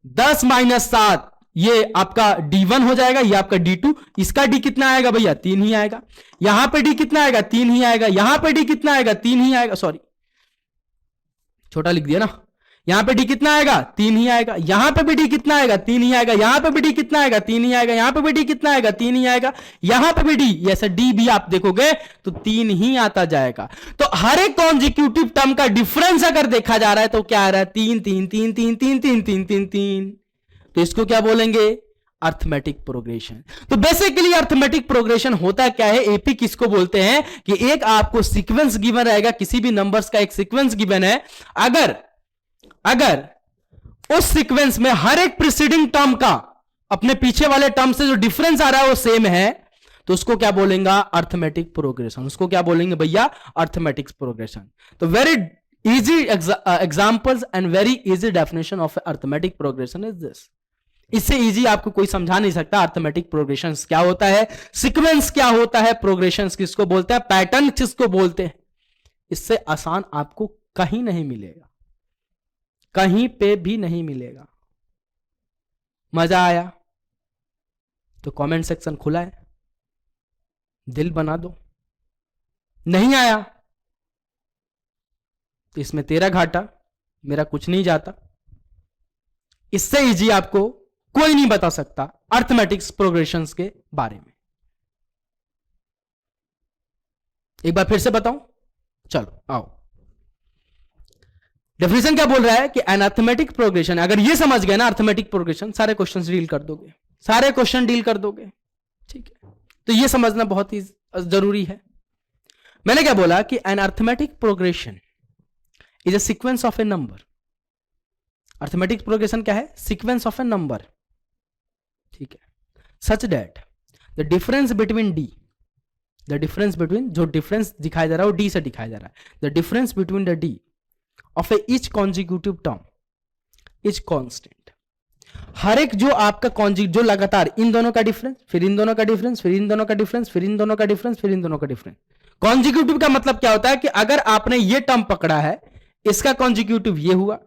10 माइनस 7 ये आपका D1 हो जाएगा, ये आपका D2, इसका D कितना आएगा भैया, 3 ही आएगा। यहां पे D कितना आएगा, 3 ही आएगा। यहां पे D कितना आएगा, 3 ही आएगा, सॉरी छोटा लिख दिया ना। यहां पे D कितना आएगा, 3 ही आएगा। यहां पे भी D कितना आएगा, 3 ही आएगा। यहां पे भी D कितना आएगा, 3 ही आएगा। यहां पे भी D कितना आएगा, 3 ही आएगा। यहां पे भी D, ऐसा D भी आप देखोगे तो 3 ही आता जाएगा। तो हर एक कॉन्जिक्यूटिव टर्म का डिफरेंस अगर देखा जा रहा है तो क्या आ रहा है, 3 3 3 3 3 3 3 3 3। तो इसको क्या बोलेंगे, अर्थमेटिक प्रोग्रेशन। तो बेसिकली अर्थमेटिक प्रोग्रेशन होता क्या है, एपी किसको बोलते हैं कि एक आपको सीक्वेंस गिवन रहेगा, किसी भी नंबर्स का एक सीक्वेंस गिवन है, अगर उस सीक्वेंस में हर एक प्रीसीडिंग टर्म का अपने पीछे वाले टर्म से जो डिफरेंस आ रहा है वो सेम है, तो उसको क्या बोलेंगे, अर्थमेटिक प्रोग्रेशन। उसको क्या बोलेंगे भैया, अर्थमेटिक प्रोग्रेशन। तो very easy examples and very easy definition of arithmetic progression is this। इससे इजी आपको कोई समझा नहीं सकता अर्थमेटिक प्रोग्रेशन क्या होता है, सीक्वेंस क्या होता है, प्रोग्रेशन किसको बोलते हैं, पैटर्न किसको बोलते हैं। इससे आसान आपको कहीं नहीं मिलेगा, कहीं पे भी नहीं मिलेगा। मजा आया तो कमेंट सेक्शन खुला है, दिल बना दो। नहीं आया तो इसमें तेरा घाटा, मेरा कुछ नहीं जाता। इससे इजी आपको कोई नहीं बता सकता अर्थमेटिक्स प्रोग्रेशंस के बारे में। एक बार फिर से बताऊं, चलो आओ। डेफिनेशन क्या बोल रहा है कि एन अर्थमेटिक प्रोग्रेशन, अगर ये समझ गए ना अर्थमेटिक प्रोग्रेशन, सारे क्वेश्चन डील कर दोगे, सारे क्वेश्चन डील कर दोगे, ठीक है। तो ये समझना बहुत ही जरूरी है। मैंने क्या बोला कि an arithmetic progression is a sequence of a number. Arithmetic progression क्या है, सीक्वेंस ऑफ ए नंबर, ठीक है। Such that the difference between D, the difference between, जो डिफरेंस दिखाया जा रहा है वो डी से दिखाया जा रहा है, the difference between the D of A each consecutive term is constant. हर एक जो आपका जो लगातार इन दोनों का डिफरेंस, फिर इन दोनों का डिफरेंस, फिर इन दोनों का डिफरेंस, फिर इन दोनों का डिफरेंस, फिर इन दोनों का डिफरेंस। कॉन्जिक्यूटिव का मतलब क्या होता है कि अगर आपने ये टर्म पकड़ा है, इसका कॉन्जिक्यूटिव ये हुआ,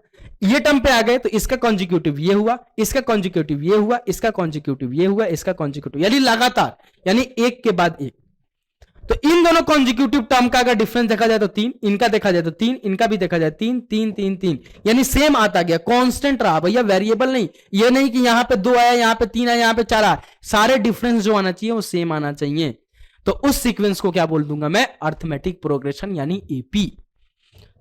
ये टर्म पे आ गए तो इसका कॉन्जिक्यूटिव ये हुआ, इसका कॉन्जिक्यूटिव ये हुआ, इसका कॉन्जिक्यूटिव ये हुआ, इसका कॉन्जिक्यूटिव, यानी लगातार, यानी एक के बाद एक। तो इन दोनों कॉन्जिक्यूटिव टर्म का अगर डिफरेंस देखा जाए तो 3, इनका देखा जाए तो 3, इनका भी देखा जाए 3 3 3 3, यानी सेम आता गया, कांस्टेंट रहा भैया, वेरिएबल नहीं। ये नहीं कि यहां पे 2 आया, यहां पे 3 आया, यहां पे 4 आया, सारे डिफरेंस जो आना चाहिए वो सेम आना चाहिए। तो उस सीक्वेंस को क्या बोल दूंगा मैं, अर्थमेटिक प्रोग्रेशन यानी एपी।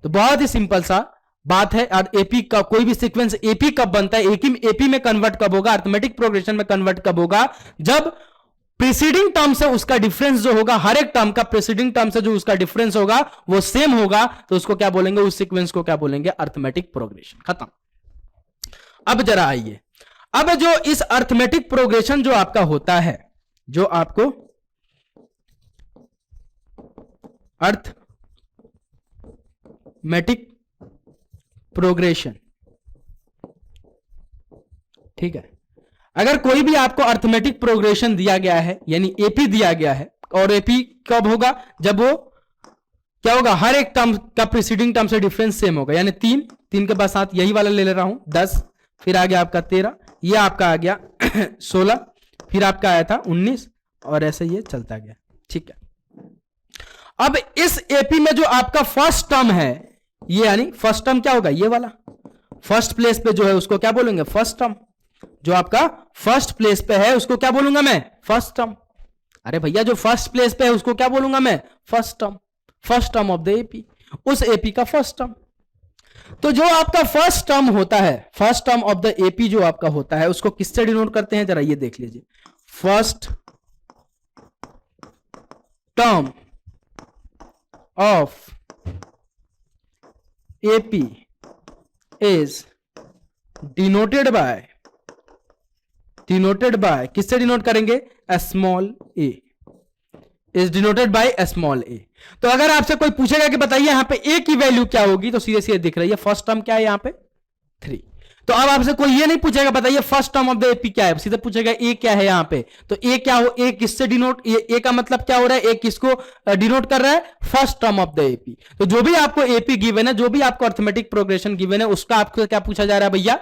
तो बहुत ही सिंपल सा बात है। और एपी का कोई भी सीक्वेंस एपी कब बनता है, एपी में कन्वर्ट कब होगा, अर्थमेटिक प्रोग्रेशन में कन्वर्ट कब होगा, जब प्रीसीडिंग टर्म से उसका डिफरेंस जो होगा, हर एक टर्म का प्रीसीडिंग टर्म से जो उसका डिफरेंस होगा वो सेम होगा, तो उसको क्या बोलेंगे, उस सीक्वेंस को क्या बोलेंगे, अर्थमेटिक प्रोग्रेशन। खत्म। अब जरा आइए, अब जो इस अर्थमेटिक प्रोग्रेशन जो आपका होता है, जो आपको अर्थमेटिक प्रोग्रेशन, ठीक है, अगर कोई भी आपको अर्थमेटिक प्रोग्रेशन दिया गया है, यानी एपी दिया गया है, और एपी कब होगा, जब वो क्या होगा, हर एक टर्म का प्रीसीडिंग टर्म से डिफरेंस सेम होगा, यानी 3 3 के बाद 7, यही वाला ले रहा हूं, 10, फिर आ गया आपका 13, ये आपका आ गया 16, फिर आपका आया था 19, और ऐसे ये चलता गया। ठीक है। अब इस एपी में जो आपका फर्स्ट टर्म है, ये यानी फर्स्ट टर्म क्या होगा, ये वाला फर्स्ट प्लेस पे जो है उसको क्या बोलेंगे, फर्स्ट टर्म। जो आपका फर्स्ट प्लेस पे है उसको क्या बोलूंगा मैं, फर्स्ट टर्म। अरे भैया जो फर्स्ट प्लेस पे है उसको क्या बोलूंगा मैं, first term. First term of the AP, उस एपी का फर्स्ट टर्म। तो जो आपका फर्स्ट टर्म होता है, first term of the AP जो आपका होता है, उसको किससे डिनोट करते हैं, जरा ये देख लीजिए। First term of AP is denoted by किससे डिनोट करेंगे, small A. Is denoted by small A. तो अगर आपसे कोई पूछेगा कि बताइए यहां पे ए की वैल्यू क्या होगी, तो सीधे सीधे दिख रही है फर्स्ट टर्म क्या है यहां पे 3। तो अब आपसे कोई ये नहीं पूछेगा बताइए first term of the AP क्या है, सीधे पूछेगा ए क्या है यहां पे। तो ए क्या हो, ए किससे डिनोट, ए का मतलब क्या हो रहा है, ए किसको डिनोट कर रहा है, first term of the AP. तो जो भी आपको एपी गिवन है, जो भी आपको अर्थमेटिक प्रोग्रेशन गिवन है, उसका आपको क्या पूछा जा रहा है भैया,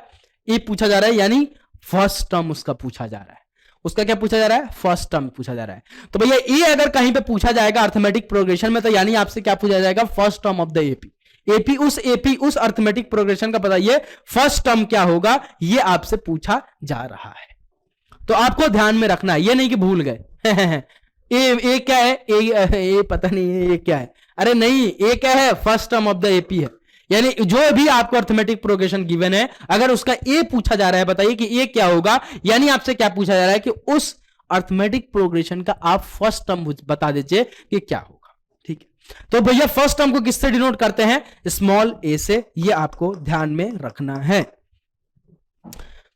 ए पूछा जा रहा है, यानी फर्स्ट टर्म उसका पूछा जा रहा है। उसका क्या पूछा जा रहा है, फर्स्ट टर्म पूछा जा रहा है। तो भैया ए अगर कहीं पे पूछा जाएगा अर्थमेटिक प्रोग्रेशन में, तो यानी आपसे क्या पूछा जाएगा, first term of the AP. AP उस अर्थमेटिक प्रोग्रेशन का बताइए फर्स्ट टर्म क्या होगा, ये आपसे पूछा जा रहा है। तो आपको ध्यान में रखना है, ये नहीं कि भूल गए ए क्या है, ए पता नहीं ए क्या है, अरे नहीं, ए क्या है, first term of the AP है। यानी जो भी आपको अर्थमेटिक प्रोग्रेशन गिवन है, अगर उसका ए पूछा जा रहा है, बताइए कि ए क्या होगा, यानी आपसे क्या पूछा जा रहा है कि उस अर्थमेटिक प्रोग्रेशन का आप फर्स्ट टर्म बता दीजिए कि क्या होगा। ठीक है, तो भैया फर्स्ट टर्म को किससे डिनोट करते हैं, स्मॉल ए से। ये आपको ध्यान में रखना है।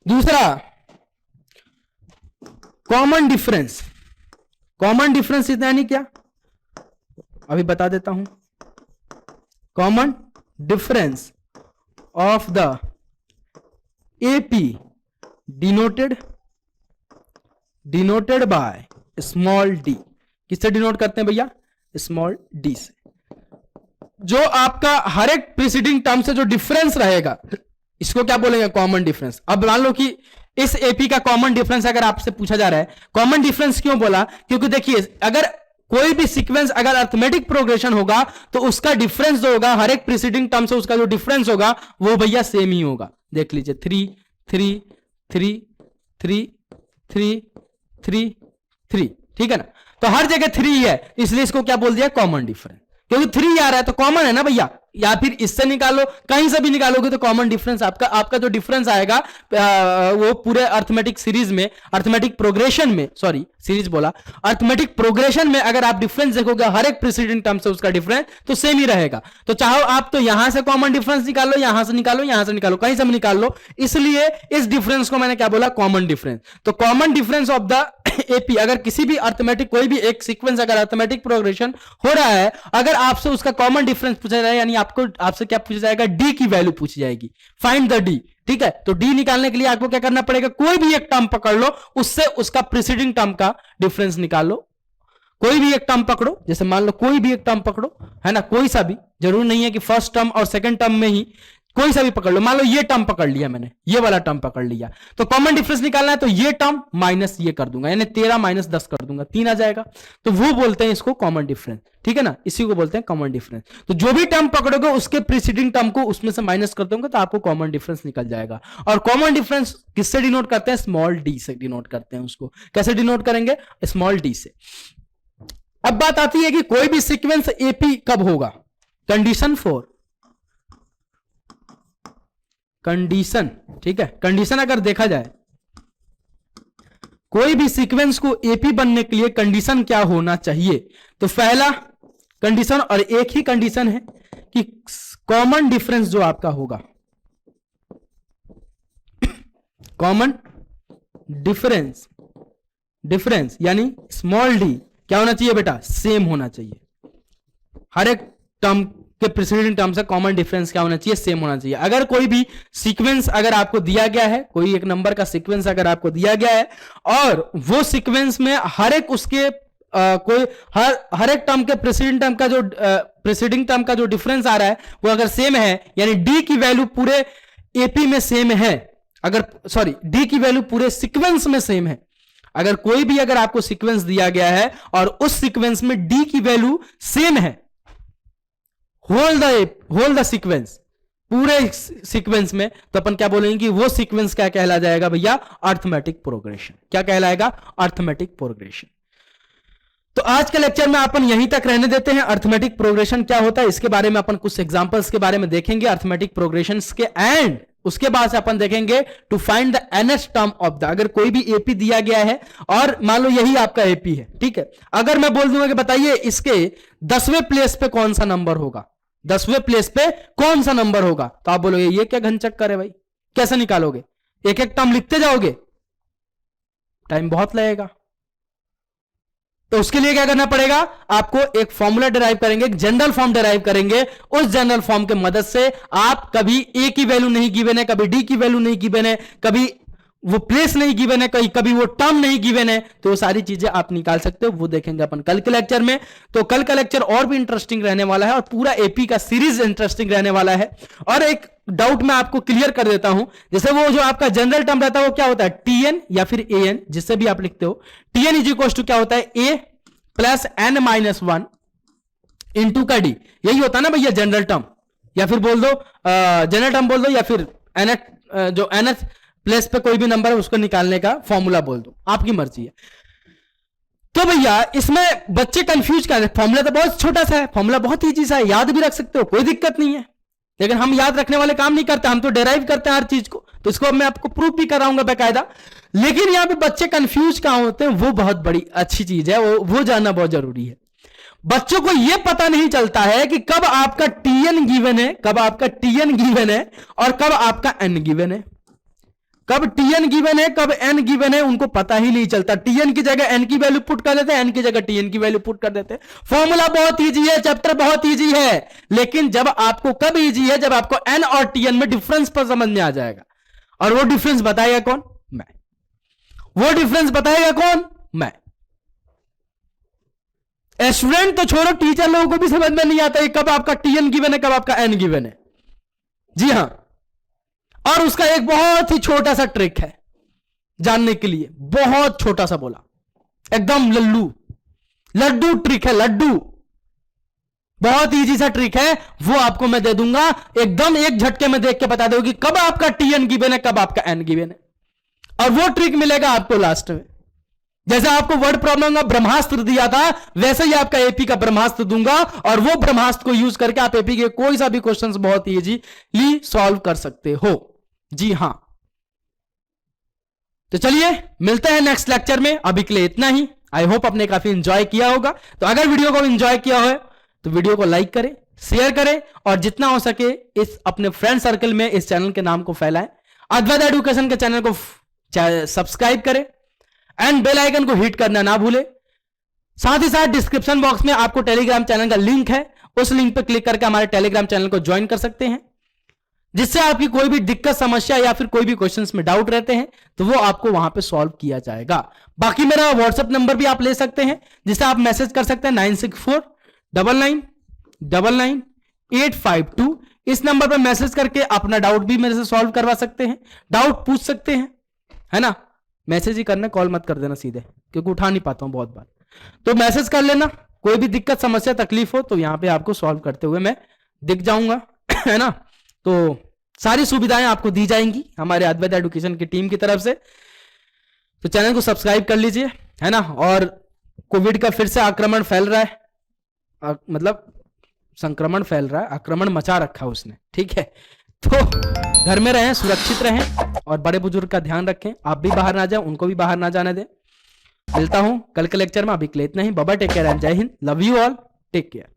दूसरा, कॉमन डिफरेंस। कॉमन डिफरेंस यानी क्या, अभी बता देता हूं। Common difference of the AP denoted by small D. किससे डिनोट करते हैं भैया, स्मॉल डी से। जो आपका हर एक प्रीसीडिंग टर्म से जो डिफरेंस रहेगा, इसको क्या बोलेंगे, कॉमन डिफरेंस। अब मान लो कि इस एपी का कॉमन डिफरेंस अगर आपसे पूछा जा रहा है, कॉमन डिफरेंस क्यों बोला, क्योंकि देखिए अगर कोई भी सीक्वेंस अगर अर्थमेटिक प्रोग्रेशन होगा, तो उसका डिफरेंस जो होगा हर एक प्रीसीडिंग टर्म से, उसका जो डिफरेंस होगा वो भैया सेम ही होगा। देख लीजिए 3 3 3 3 3 3 3, ठीक है ना। तो हर जगह 3 है, इसलिए इसको क्या बोल दिया, कॉमन डिफरेंस। क्योंकि 3 आ रहा है तो कॉमन है ना भैया, या फिर इससे निकालो, कहीं से भी निकालोगे तो कॉमन डिफरेंस आपका जो डिफरेंस आएगा वो पूरे अर्थमेटिक सीरीज में, अर्थमेटिक प्रोग्रेशन में, सॉरी सीरीज बोला, अर्थमेटिक प्रोग्रेशन में अगर आप डिफरेंस देखोगे हर एक प्रीसीडिंग टर्म से, उसका डिफरेंस तो सेम ही रहेगा। तो चाहो आप तो यहां से कॉमन डिफरेंस निकालो, यहां से निकालो, यहां से निकालो, कहीं से भी निकाल लो, इसलिए इस डिफरेंस को मैंने क्या बोला, कॉमन डिफरेंस। तो common difference of the AP, अगर किसी भी अर्थमेटिक कोई भी एक सीक्वेंस अगर अर्थमेटिक प्रोग्रेशन हो रहा है, अगर आपसे उसका कॉमन डिफरेंस पूछा जाए, यानी आपसे क्या पूछा जाएगा, डी की वैल्यू पूछी जाएगी, फाइंड द डी। ठीक है, तो डी निकालने के लिए आपको क्या करना पड़ेगा, कोई भी एक टर्म पकड़ लो, उससे उसका प्रीसीडिंग टर्म का डिफरेंस निकाल लो। कोई भी एक टर्म पकड़ो, जैसे मान लो कोई भी एक टर्म पकड़ो, है ना, कोई सा भी, जरूर नहीं है कि फर्स्ट टर्म और सेकंड टर्म में ही, कोई सा भी पकड़ लो। मान लो ये टर्म पकड़ लिया मैंने, ये वाला टर्म पकड़ लिया, तो कॉमन डिफरेंस निकालना है, तो ये टर्म माइनस ये कर दूंगा, यानी 13 माइनस 10 कर दूंगा, 3 आ जाएगा। तो वो बोलते हैं इसको कॉमन डिफरेंस, ठीक है ना, इसी को बोलते हैं कॉमन डिफरेंस। तो जो भी टर्म पकड़ोगे उसके प्रीसीडिंग टर्म को उसमें से माइनस कर दोगे तो आपको कॉमन डिफरेंस निकल जाएगा। और कॉमन डिफरेंस किससे डिनोट करते हैं, स्मॉल डी से डिनोट करते हैं उसको। कैसे डिनोट करेंगे, स्मॉल डी से। अब बात आती है कि कोई भी सीक्वेंस एपी कब होगा, कंडीशन 4, कंडीशन, ठीक है, कंडीशन अगर देखा जाए कोई भी सीक्वेंस को एपी बनने के लिए कंडीशन क्या होना चाहिए, तो पहला कंडीशन, और एक ही कंडीशन है कि कॉमन डिफरेंस जो आपका होगा, कॉमन डिफरेंस यानी स्मॉल डी क्या होना चाहिए बेटा, सेम होना चाहिए। हर एक टर्म के प्रीसीडिंग टर्म से कॉमन डिफरेंस क्या होना चाहिए, सेम होना चाहिए। अगर कोई भी सीक्वेंस अगर आपको दिया गया है, कोई एक नंबर का सीक्वेंस अगर आपको दिया गया है, और वो सीक्वेंस में हर एक उसके कोई हर एक टर्म के प्रीसीडिंग टर्म का जो डिफरेंस आ रहा है वो अगर सेम है, यानी डी की वैल्यू पूरे एपी में सेम है, अगर सॉरी डी की वैल्यू पूरे सीक्वेंस में सेम है, अगर कोई भी अगर आपको सीक्वेंस दिया गया है और उस सीक्वेंस में डी की वैल्यू सेम है, होल द सीक्वेंस, पूरे सीक्वेंस में, तो अपन क्या बोलेंगे कि वो सीक्वेंस क्या कहला जाएगा भैया? Arithmetic progression. क्या कहलाएगा? Arithmetic progression. तो आज के लेक्चर में अपन यहीं तक रहने देते हैं। अर्थमेटिक प्रोग्रेशन क्या होता है इसके बारे में अपन कुछ एग्जांपल्स के बारे में देखेंगे अर्थमेटिक प्रोग्रेशन के, एंड उसके बाद से अपन देखेंगे to find the nth term of the, अगर कोई भी एपी दिया गया है और मान लो यही आपका एपी है, ठीक है, अगर मैं बोल दूंगा कि बताइए इसके 10वें प्लेस पे कौन सा नंबर होगा, 10वें प्लेस पे कौन सा नंबर होगा, तो आप बोलोगे ये क्या घन चक्कर है भाई, कैसे निकालोगे? एक एक टर्म लिखते जाओगे, टाइम बहुत लगेगा। तो उसके लिए क्या करना पड़ेगा? आपको एक फॉर्मूला डिराइव करेंगे, एक जनरल फॉर्म डिराइव करेंगे। उस जनरल फॉर्म के मदद से आप कभी ए की वैल्यू नहीं गिवन है, कभी डी की वैल्यू नहीं गिवन है, कभी वो प्लेस नहीं गिवन है, कभी वो टर्म नहीं गिवन है, तो वो सारी चीजें आप निकाल सकते हो। वो देखेंगे अपन कल के लेक्चर में। तो कल का लेक्चर और भी इंटरेस्टिंग रहने वाला है और पूरा एपी का सीरीज इंटरेस्टिंग रहने वाला है। और एक डाउट मैं आपको क्लियर कर देता हूं, जैसे वो जो आपका जनरल टर्म रहता है वो क्या होता है? टीएन या फिर एएन, जिससे भी आप लिखते हो। टीएन इज इक्वल टू क्या होता है? A plus N minus one into का डी, यही होता है ना भैया जनरल टर्म, या फिर बोल दो जनरल टर्म बोल दो, या फिर एनथ जो एनथ प्लेस पे कोई भी नंबर है उसको निकालने का फॉर्मूला बोल दो, आपकी मर्जी है। तो भैया इसमें बच्चे कंफ्यूज कर रहे हैं। फॉर्मूला तो बहुत छोटा सा है, फॉर्मूला बहुत ईजी सा है, याद भी रख सकते हो, कोई दिक्कत नहीं है, लेकिन हम याद रखने वाले काम नहीं करते, हम तो डेराइव करते हैं हर चीज को। तो इसको मैं आपको प्रूफ भी कराऊंगा बेकायदा। लेकिन यहां पे बच्चे कंफ्यूज कहां होते हैं, वो बहुत बड़ी अच्छी चीज है, वो जानना बहुत जरूरी है। बच्चों को यह पता नहीं चलता है कि कब आपका टीएन गिवन है, कब आपका टीएन गिवन है और कब आपका एन गिवन है। कब टीएन गिवन है, कब एन गिवन है, उनको पता ही नहीं चलता। टीएन की जगह एन की वैल्यू पुट कर देते हैं, एन की जगह टीएन की वैल्यू पुट कर देते हैं। फॉर्मूला बहुत इजी है, चैप्टर बहुत इजी है, लेकिन जब आपको कब इजी है? जब आपको एन और टीएन में डिफरेंस पर समझ में आ जाएगा। और वो डिफरेंस बताएगा कौन? मैं। वो डिफरेंस बताएगा कौन? मैं। स्टूडेंट तो छोड़ो, टीचर लोगों को भी समझ में नहीं आता है कब आपका टीएन गिवन है, कब आपका एन गिवन है। जी हां, और उसका एक बहुत ही छोटा सा ट्रिक है जानने के लिए, बहुत छोटा सा बोला, एकदम लड्डू ट्रिक है, लड्डू, बहुत इजी सा ट्रिक है, वो आपको मैं दे दूंगा, एकदम एक झटके में देख के बता दोगे कब आपका टीएन गिवन है, कब आपका एन गिवन है। और वो ट्रिक मिलेगा आपको लास्ट में। जैसे आपको वर्ड प्रॉब्लम का ब्रह्मास्त्र दिया था, वैसे ही आपका एपी का ब्रह्मास्त्र दूंगा, और वो ब्रह्मास्त्र को यूज करके आप एपी के कोई सा भी क्वेश्चन बहुत इजीली सॉल्व कर सकते हो। जी हां, तो चलिए मिलते हैं नेक्स्ट लेक्चर में। अभी के लिए इतना ही। आई होप आपने काफी एंजॉय किया होगा। तो अगर वीडियो को एंजॉय किया हो तो वीडियो को लाइक करें, शेयर करें, और जितना हो सके इस अपने फ्रेंड सर्कल में इस चैनल के नाम को फैलाएं। अद्वैत एजुकेशन के चैनल को सब्सक्राइब करें एंड बेल आइकन को हिट करना ना भूले। साथ ही साथ डिस्क्रिप्शन बॉक्स में आपको टेलीग्राम चैनल का लिंक है, उस लिंक पर क्लिक करके हमारे टेलीग्राम चैनल को ज्वाइन कर सकते हैं, जिससे आपकी कोई भी दिक्कत, समस्या या फिर कोई भी क्वेश्चंस में डाउट रहते हैं तो वो आपको वहां पे सॉल्व किया जाएगा। बाकी मेरा व्हाट्सएप नंबर भी आप ले सकते हैं, जिससे आप मैसेज कर सकते हैं 9649999852। इस नंबर पर मैसेज करके अपना डाउट भी मेरे से सॉल्व करवा सकते हैं, डाउट पूछ सकते हैं, है ना। मैसेज ही करना, कॉल मत कर देना सीधे, क्योंकि उठा नहीं पाता हूं बहुत बार। तो मैसेज कर लेना, कोई भी दिक्कत, समस्या, तकलीफ हो तो यहां पे आपको सॉल्व करते हुए मैं दिख जाऊंगा, है ना। तो सारी सुविधाएं आपको दी जाएंगी हमारे अद्वैत एजुकेशन की टीम की तरफ से। तो चैनल को सब्सक्राइब कर लीजिए, है ना। और कोविड का फिर से आक्रमण फैल रहा है, मतलब संक्रमण फैल रहा है, आक्रमण मचा रखा है उसने, ठीक है। तो घर में रहें, सुरक्षित रहें, और बड़े बुजुर्ग का ध्यान रखें। आप भी बाहर ना जाएं, उनको भी बाहर ना जाने दें। मिलता हूं कल के लेक्चर में। अभी के लिए इतना ही। बाबा, टेक केयर एंड जय हिंद। Love you all, take care.